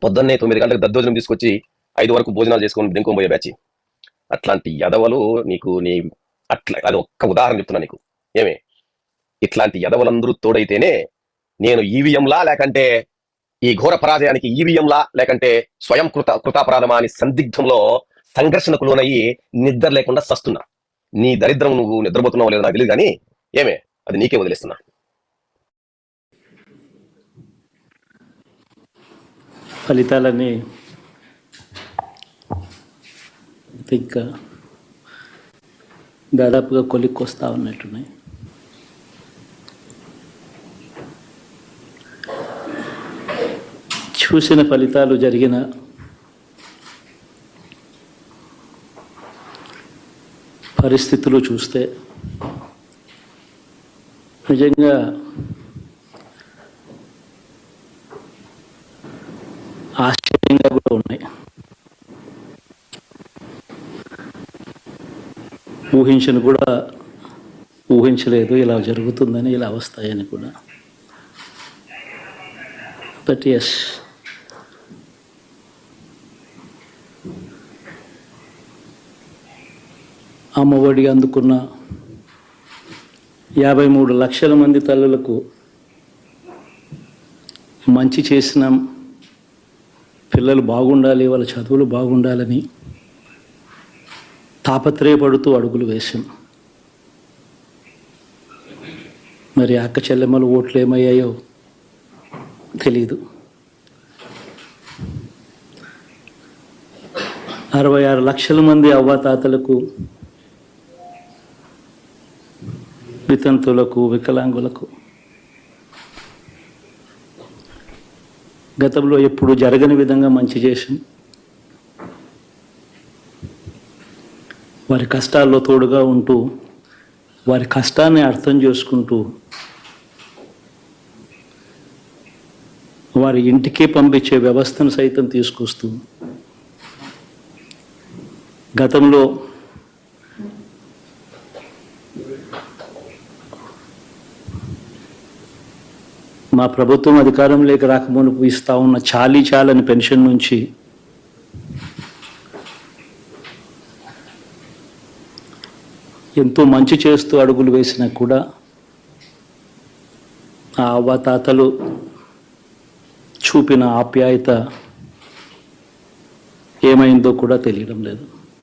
పొద్దున్నే 9 గంటలకు దద్దోజనం తీసుకొచ్చి 5 వరకు భోజనాలు చేసుకొని దింకొని పోయే బ్యాచ్. అట్లాంటి ఎదవలు నీకు నీ అట్లా అది ఒక్క ఉదాహరణ చెప్తున్నా నీకు. ఏమే ఇట్లాంటి ఎదవలందరూ తోడైతేనే నేను ఈవీఎంలా లేకంటే ఈ ఘోర పరాజయానికి ఈవీఎంలా లేకంటే స్వయం కృతాపరాధమా అని సందిగ్ధంలో సంఘర్షణకు లోనయ్యి నిద్ర లేకుండా సస్తున్నా. నీ దరిద్రం నువ్వు నిద్రపోతున్నావు లేదో నాకు తెలియదు కానీ ఏమే అది నీకే వదిలేస్తున్నా. ఫలితాలన్నీ ఇంకా దాదాపుగా కొలిక్కి వస్తూ ఉన్నట్టున్నాయి. చూసిన ఫలితాలు జరిగిన పరిస్థితులు చూస్తే నిజంగా ఆశ్చర్యంగా కూడా ఉన్నాయి. ఊహించలేదు ఇలా జరుగుతుందని, ఇలా వస్తాయని కూడా. బట్ ఎస్, అమ్మఒడి అందుకున్న 53 లక్షల మంది తల్లులకు మంచి చేసినాం, పిల్లలు బాగుండాలి, వాళ్ళ చదువులు బాగుండాలని తాపత్రయపడుతూ అడుగులు వేశాం. మరి అక్క చెల్లెమ్మల ఓట్లు ఏమయ్యాయో తెలీదు. 66 లక్షల మంది అవ్వాతాతలకు, వితంతులకు, వికలాంగులకు గతంలో ఎప్పుడు జరగని విధంగా మంచి చేశాం. వారి కష్టాల్లో తోడుగా ఉంటూ, వారి కష్టాన్ని అర్థం చేసుకుంటూ, వారి ఇంటికే పంపించే వ్యవస్థను సైతం తీసుకొస్తూ, గతంలో మా ప్రభుత్వం అధికారంలోకి రాకమునుపు ఇస్తా ఉన్న చాలని పెన్షన్ నుంచి ఎంతో మంచి చేస్తూ అడుగులు వేసినా కూడా ఆ అవ్వాతాతలు చూపిన ఆప్యాయత ఏమైందో కూడా తెలియడం లేదు.